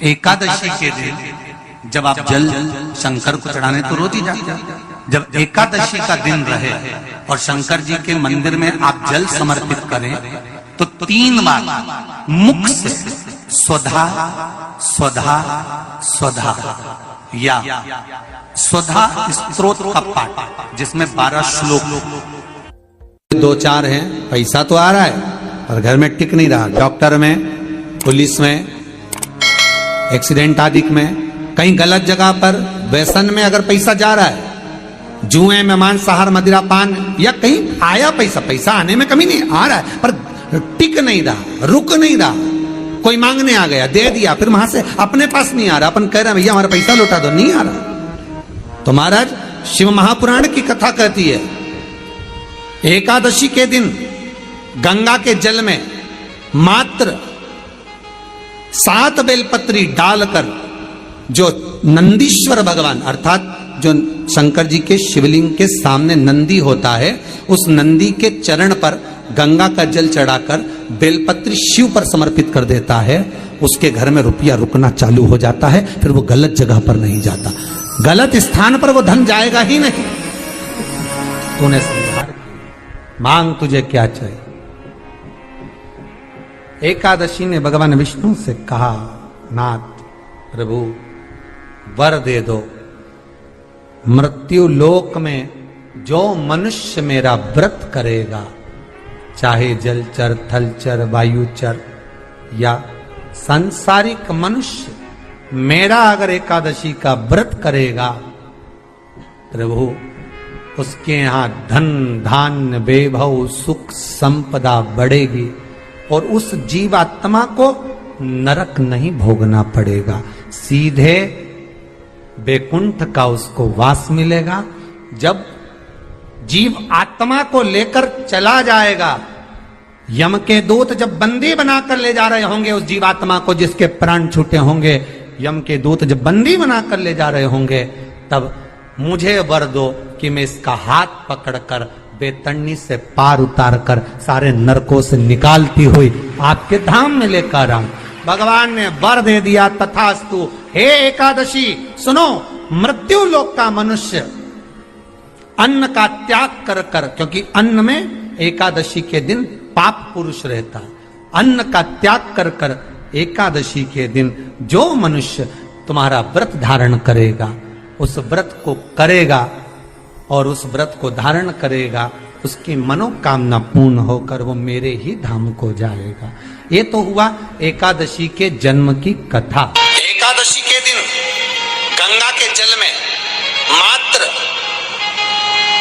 एकादशी के दिन जब आप जल शंकर को चढ़ाने तो रोज ही जाते हैं। जब एकादशी का दिन रहे और शंकर जी के मंदिर में आप जल समर्पित करें तो 3 बार मुख से स्वधा स्वधा स्वधा या स्वधा स्तोत्र का पाठ, जिसमें 12 श्लोक 2-4 हैं। पैसा तो आ रहा है और घर में टिक नहीं रहा। डॉक्टर में, पुलिस में, एक्सीडेंट आदि में, कहीं गलत जगह पर, व्यसन में अगर पैसा जा रहा है, जुए में, मांसाहार, मदिरा पान, या कहीं आया पैसा आने में कमी नहीं, आ रहा है पर टिक नहीं रहा, रुक नहीं रहा। कोई मांगने आ गया, दे दिया, फिर वहां से अपने पास नहीं आ रहा, अपन कह रहे हैं भैया हमारा पैसा लौटा दो, नहीं आ रहा। तो महाराज शिव महापुराण की कथा कहती है, एकादशी के दिन गंगा के जल में मात्र 7 बेलपत्री डालकर जो नंदीश्वर भगवान अर्थात जो शंकर जी के शिवलिंग के सामने नंदी होता है, उस नंदी के चरण पर गंगा का जल चढ़ाकर बेलपत्री शिव पर समर्पित कर देता है, उसके घर में रुपया रुकना चालू हो जाता है। फिर वो गलत जगह पर नहीं जाता, गलत स्थान पर वो धन जाएगा ही नहीं। तूने संहार मांग, तुझे क्या चाहिए। एकादशी ने भगवान विष्णु से कहा, नाथ प्रभु वर दे दो, मृत्यु लोक में जो मनुष्य मेरा व्रत करेगा, चाहे जलचर, थलचर, वायुचर या सांसारिक मनुष्य, मेरा अगर एकादशी का व्रत करेगा, प्रभु उसके यहां धन धान्य वैभव सुख संपदा बढ़ेगी और उस जीवात्मा को नरक नहीं भोगना पड़ेगा, सीधे बैकुंठ का उसको वास मिलेगा। जब जीव आत्मा को लेकर चला जाएगा, यम के दूत जब बंदी बनाकर ले जा रहे होंगे उस जीवात्मा को, जिसके प्राण छूटे होंगे, यम के दूत जब बंदी बनाकर ले जा रहे होंगे, तब मुझे वर दो कि मैं इसका हाथ पकड़कर बेतरनी से पार उतार कर सारे नरकों से निकालती हुई आपके धाम में लेकर आऊं। भगवान ने वर दे दिया, तथास्तु। हे एकादशी सुनो, मृत्यु लोक का मनुष्य अन्न का त्याग कर कर, क्योंकि अन्न में एकादशी के दिन पाप पुरुष रहता, अन्न का त्याग कर कर एकादशी के दिन जो मनुष्य तुम्हारा व्रत धारण करेगा, उस व्रत को करेगा और उस व्रत को धारण करेगा, उसकी मनोकामना पूर्ण होकर वो मेरे ही धाम को जाएगा। ये तो हुआ एकादशी के जन्म की कथा। एकादशी के दिन गंगा के जल में मात्र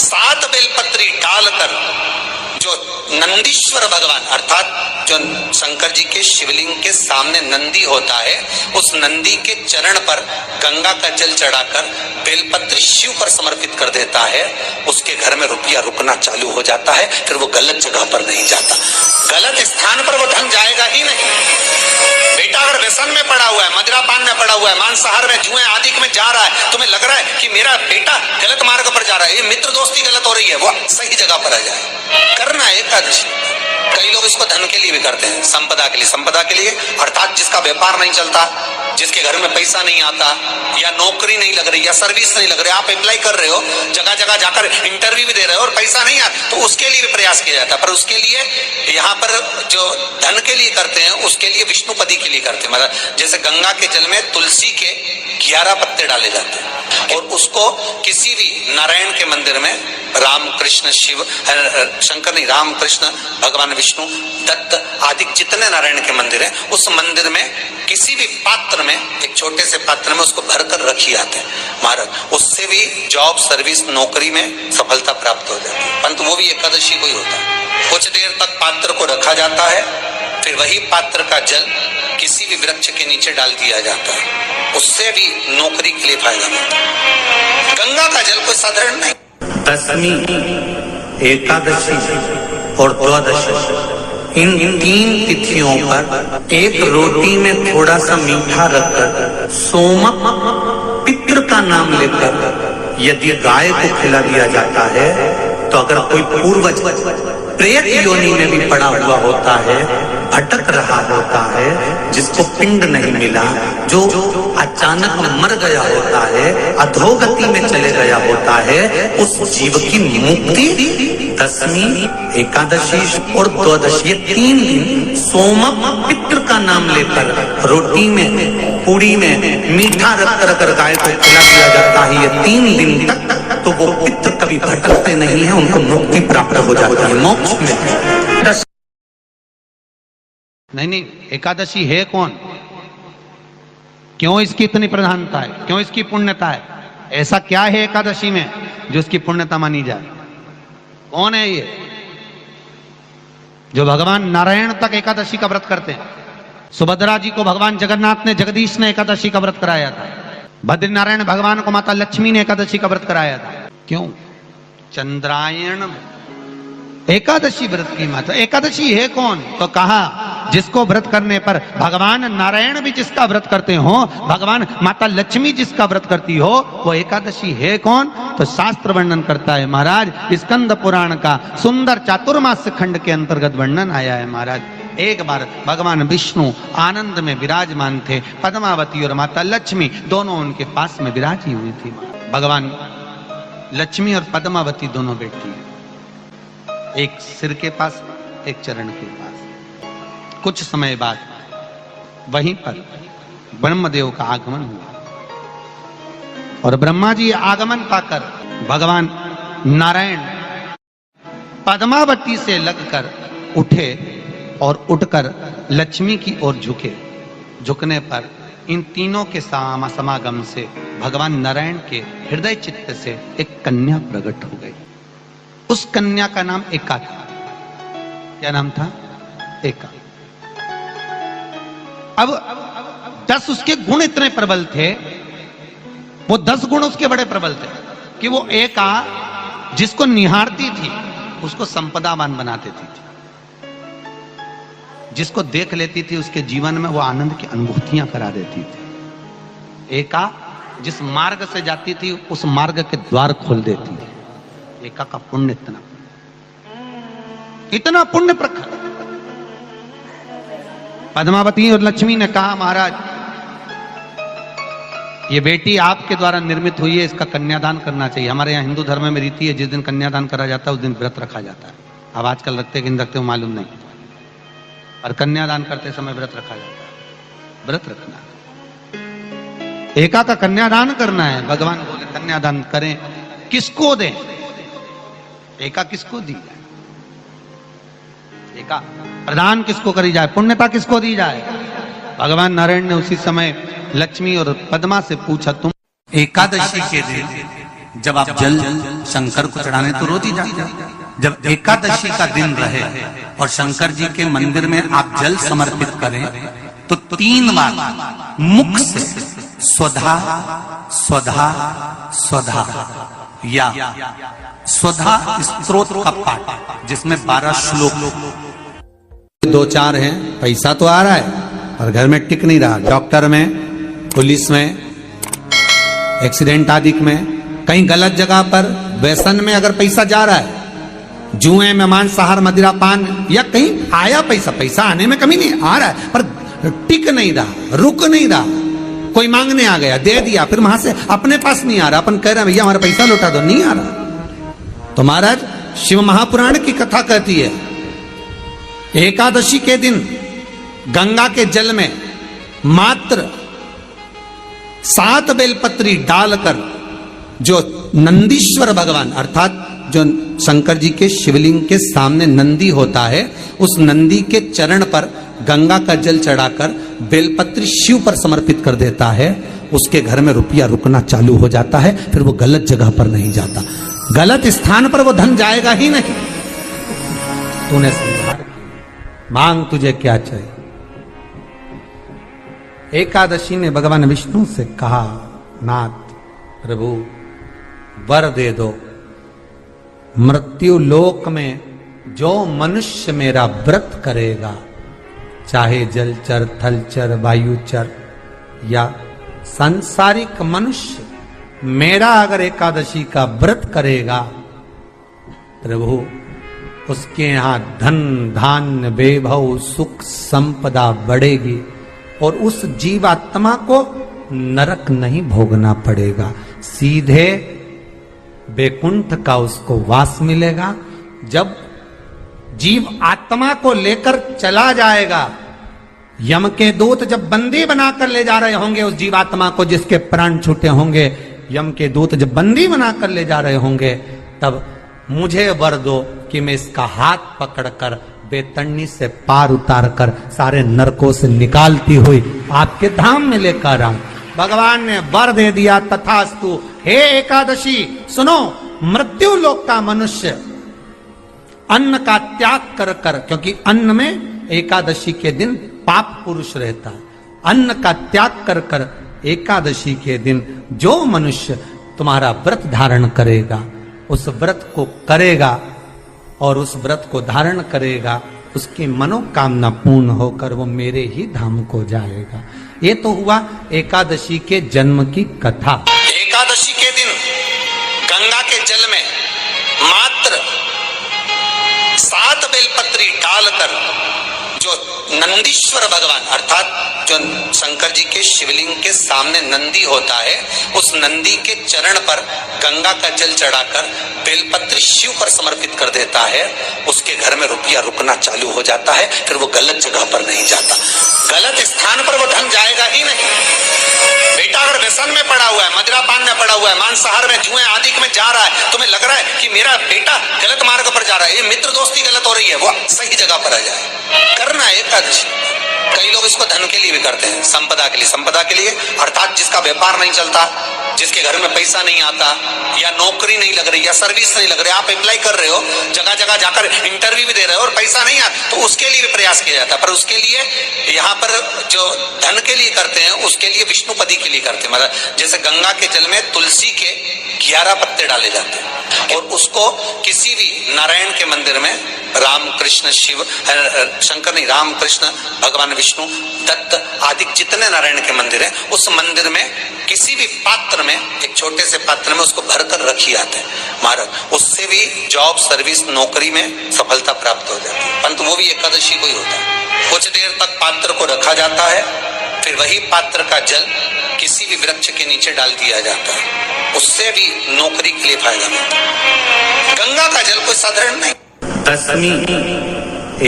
7 बेलपत्री डालकर जो नंदीश्वर भगवान अर्थात जो शंकर जी के शिवलिंग के सामने नंदी होता है, उस नंदी के चरण पर गंगा का जल चढ़ाकर बेलपत्री शिव पर समर्पित कर देता है, उसके घर में रुपया रुकना चालू हो जाता है। फिर वो गलत जगह पर नहीं जाता, गलत स्थान पर वो धन जाएगा ही नहीं। बेटा अगर व्यसन में पड़ा हुआ है, मदिरा पान में पड़ा हुआ है, मांसाहार में, जुए आदि में जा रहा है, तुम्हें लग रहा है कि मेरा बेटा गलत मार्ग पर जा रहा है, ये मित्र दोस्ती गलत हो रही है, वो सही जगह पर आ जाए। करना है एकादशी। कई लोग इसको धन के लिए भी करते हैं, संपदा के लिए। संपदा के लिए अर्थात जिसका व्यापार नहीं चलता, जिसके घर में पैसा नहीं आता, या नौकरी नहीं लग रही, या सर्विस नहीं लग रही, आप अप्लाई कर रहे हो, जगह जगह जाकर इंटरव्यू भी दे रहे हो और पैसा नहीं आता, तो उसके लिए भी प्रयास किया जाता है। पर उसके लिए यहाँ पर जो धन के लिए करते हैं, उसके लिए विष्णुपदी के लिए करते हैं। मतलब जैसे गंगा के जल में तुलसी के 11 पत्ते डाले जाते हैं और उसको किसी भी नारायण के मंदिर में, राम कृष्ण शिव शंकर नहीं, राम कृष्ण भगवान विष्णु दत्त आदि जितने नारायण के मंदिर हैं, उस मंदिर में किसी भी पात्र में, एक छोटे से पात्र में उसको भरकर रखी जाते हैं महाराज। उससे भी जॉब, सर्विस, नौकरी में सफलता प्राप्त हो जाती है। परंतु वो भी एकादशी को ही होता है। कुछ देर तक पात्र को रखा जाता है, फिर वही पात्र का जल किसी भी वृक्ष के नीचे डाल दिया जाता है, उससे भी नौकरी के लिए फायदा मिलता है। गंगा का जल कोई साधारण नहीं। दशमी, एकादशी और द्वादशी, इन 3 तिथियों पर एक रोटी में थोड़ा सा मीठा रखकर सोमक पितृ का नाम लेकर यदि गाय को खिला दिया जाता है, तो अगर कोई पूर्वज प्रेत योनि में भी पड़ा हुआ होता है, भटक रहा होता है, जिसको पिंड नहीं मिला, जो अचानक मर गया होता है, अधोगति में चले गया होता है, उस जीव की मुक्ति दशमी, एकादशी और द्वादशी, 3 दिन सोम पितृ का नाम लेकर रोटी में, पूड़ी में मीठा रख गाय को खिला दिया जाता है। ये 3 दिन तक तो वो पितृ कभी भटकते नहीं है, उनको मुक्ति प्राप्त हो जाती है, मोक्ष में। नहीं, एकादशी है कौन, क्यों इसकी इतनी प्रधानता है, क्यों इसकी पुण्यता है, ऐसा क्या है एकादशी में जो इसकी पुण्यता मानी जाए? कौन है ये जो भगवान नारायण तक एकादशी का व्रत करते हैं? सुभद्रा जी को भगवान जगन्नाथ ने, जगदीश ने एकादशी का व्रत कराया था। बद्रीनारायण भगवान को माता लक्ष्मी ने एकादशी का व्रत कराया था। क्यों? चंद्रायण एकादशी व्रत की माता। एकादशी है कौन? तो कहा जिसको व्रत करने पर भगवान नारायण भी जिसका व्रत करते हो, भगवान माता लक्ष्मी जिसका व्रत करती हो, वो एकादशी है कौन? तो शास्त्र वर्णन करता है महाराज, स्कंद पुराण का सुंदर चातुर्मास्य खंड के अंतर्गत वर्णन आया है महाराज। एक बार भगवान विष्णु आनंद में विराजमान थे, पद्मावती और माता लक्ष्मी दोनों उनके पास में विराजी हुई थी। भगवान लक्ष्मी और पद्मावती दोनों बैठी, एक सिर के पास, एक चरण के पास। कुछ समय बाद वहीं पर ब्रह्मदेव का आगमन हुआ और ब्रह्मा जी आगमन पाकर भगवान नारायण पद्मावती से लगकर उठे और उठकर लक्ष्मी की ओर झुके। झुकने पर इन तीनों के समागम से भगवान नारायण के हृदय चित्त से एक कन्या प्रकट हो गई। उस कन्या का नाम एका था। क्या नाम था? एका। अब 10 उसके गुण इतने प्रबल थे, वो 10 गुण उसके बड़े प्रबल थे कि वो एका जिसको निहारती थी उसको संपदावान बना देती थी, जिसको देख लेती थी उसके जीवन में वो आनंद की अनुभूतियां करा देती थी। एका जिस मार्ग से जाती थी उस मार्ग के द्वार खोल देती थी। एका का पुण्य इतना पुण्य प्रखर। पद्मावती और लक्ष्मी ने कहा महाराज ये बेटी आपके द्वारा निर्मित हुई है, इसका कन्यादान करना चाहिए। हमारे यहाँ हिंदू धर्म में रीति है, जिस दिन कन्यादान करा जाता है उस दिन व्रत रखा जाता है। अब आजकल रखते कि नहीं रखते हो मालूम नहीं, और कन्यादान करते समय व्रत रखा जाता है। व्रत रखना, एका का कन्यादान करना है। भगवान बोले कन्यादान करें, किसको दें? एका किसको दी जाए? एका प्रदान किसको करी जाए? पुण्यता किसको दी जाए? भगवान नारायण ने उसी समय लक्ष्मी और पद्मा से पूछा, तुम एकादशी के दिन जब आप जल शंकर को चढ़ाने तो रोज ही जाते हैं, जब एकादशी का दिन रहे और शंकर जी के मंदिर में आप जल समर्पित करें तो 3 बार मुख से स्वधा स्वधा स्वधा या स्वधा स्तोत्र का पाठ, जिसमें 12 श्लोक। 2-4 हैं, पैसा तो आ रहा है और घर में टिक नहीं रहा। डॉक्टर में, पुलिस में, एक्सीडेंट आदि में, कहीं गलत जगह पर, व्यसन में अगर पैसा जा रहा है, जुए में, मांसाहार, मदिरा पान, या कहीं आया पैसा, पैसा आने में कमी नहीं, आ रहा है पर टिक नहीं रहा, रुक नहीं रहा। कोई मांगने आ गया, दे दिया, फिर वहां से अपने पास नहीं आ रहा, अपन कह रहे हैं भैया हमारा पैसा लौटा दो, नहीं आ रहा। तो महाराज शिव महापुराण की कथा कहती है एकादशी के दिन गंगा के जल में मात्र 7 बेलपत्री डालकर जो नंदीश्वर भगवान अर्थात जो शंकर जी के शिवलिंग के सामने नंदी होता है, उस नंदी के चरण पर गंगा का जल चढ़ाकर बेलपत्री शिव पर समर्पित कर देता है, उसके घर में रुपया रुकना चालू हो जाता है। फिर वो गलत जगह पर नहीं जाता, गलत स्थान पर वो धन जाएगा ही नहीं। तूने मांग तुझे क्या चाहिए? एकादशी ने भगवान विष्णु से कहा, नाथ प्रभु वर दे दो, मृत्यु लोक में जो मनुष्य मेरा व्रत करेगा, चाहे जलचर, थलचर, वायुचर या सांसारिक मनुष्य, मेरा अगर एकादशी का व्रत करेगा, प्रभु उसके यहाँ धन धान्य वैभव सुख संपदा बढ़ेगी और उस जीवात्मा को नरक नहीं भोगना पड़ेगा, सीधे वैकुंठ का उसको वास मिलेगा। जब जीव आत्मा को लेकर चला जाएगा, यम के दूत जब बंदी बनाकर ले जा रहे होंगे उस जीवात्मा को जिसके प्राण छूटे होंगे, यम के दूत जब बंदी बनाकर ले जा रहे होंगे, तब मुझे वर दो कि मैं इसका हाथ पकड़कर बेतरनी से पार उतार कर सारे नरकों से निकालती हुई आपके धाम में लेकर आऊं। भगवान ने वर दे दिया, तथास्तु। हे एकादशी सुनो, मृत्यु लोक का मनुष्य अन्न का त्याग कर कर, क्योंकि अन्न में एकादशी के दिन पाप पुरुष रहता है, अन्न का त्याग कर कर एकादशी के दिन जो मनुष्य तुम्हारा व्रत धारण करेगा, उस व्रत को करेगा और उस व्रत को धारण करेगा, उसकी मनोकामना पूर्ण होकर वो मेरे ही धाम को जाएगा। ये तो हुआ एकादशी के जन्म की कथा। एकादशी के दिन गंगा के जल में मात्र 7 बेलपत्री डालकर जो नंदीश्वर भगवान अर्थात जो शंकर जी के शिवलिंग के सामने नंदी होता है, उस नंदी के चरण पर गंगा का जल चढ़ाकर बेलपत्री शिव पर समर्पित कर देता है, उसके घर में रुपया रुकना चालू हो जाता है। फिर वो गलत जगह पर नहीं जाता, गलत स्थान पर वो धन जाएगा ही नहीं। बेटा अगर व्यसन में पड़ा हुआ है, मदिरापान में पड़ा हुआ है, मांसाहार में, जुए आदि में जा रहा है, तुम्हें लग रहा है कि मेरा बेटा गलत मार्ग पर जा रहा है, ये मित्र दोस्ती गलत हो रही है, वो सही जगह पर आ जाए। करना है एकादशी। कई लोग इसको धन के लिए भी करते हैं, संपदा के लिए। संपदा के लिए अर्थात जिसका व्यापार नहीं चलता, जिसके घर में पैसा नहीं आता, या नौकरी नहीं लग रही, या सर्विस नहीं लग रही, आप अप्लाई कर रहे हो, जगह जगह जाकर इंटरव्यू भी दे रहे हो और पैसा नहीं आता, तो उसके लिए भी प्रयास किया जाता है। पर उसके लिए यहाँ पर जो धन के लिए करते हैं, उसके लिए विष्णुपदी के लिए करते हैं। मतलब जैसे गंगा के जल में तुलसी के 11 पत्ते डाले जाते हैं और उसको किसी भी नारायण के मंदिर में राम कृष्ण शिव शंकर नहीं, राम कृष्ण भगवान विष्णु दत्त आदि जितने नारायण के मंदिर हैं, उस मंदिर में किसी भी पात्र में, एक छोटे से पात्र में उसको भरकर रखी जाते हैं महाराज। उससे भी जॉब सर्विस नौकरी में सफलता प्राप्त हो जाती है। परंतु वो भी एकादशी को ही होता है। कुछ देर तक पात्र को रखा जाता है, फिर वही पात्र का जल किसी भी वृक्ष के नीचे डाल दिया जाता है, उससे भी नौकरी के लिए फायदा मिलता है। गंगा का जल कोई साधारण नहीं। दशमी,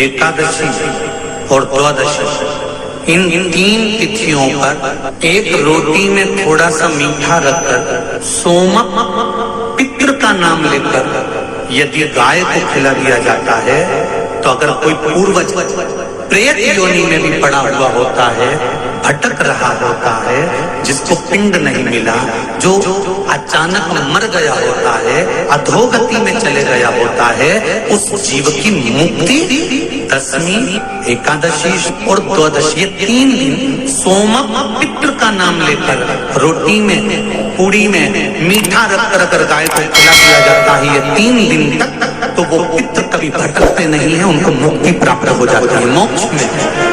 एकादशी और द्वादशी, इन 3 तिथियों पर एक रोटी में थोड़ा सा मीठा रखकर सोमक पितृ का नाम लेकर यदि गाय को खिला दिया जाता है, तो अगर कोई पूर्वज प्रेत योनि में भी पड़ा हुआ होता है, भटक रहा होता है, जिसको पिंड नहीं मिला, जो अचानक मर गया होता है, अधोगति में चले गया होता है, उस जीव की मुक्ति दशमी, एकादशी और द्वादशी, 3 दिन सोमक पितृ का नाम लेकर रोटी में, पूड़ी में मीठा रखकर अगर गाय को खिला दिया जाता है ये 3 दिन तक, तो वो पितृ कभी भटकते नहीं है, उनको मुक्ति प्राप्त हो जाती है, मोक्ष में।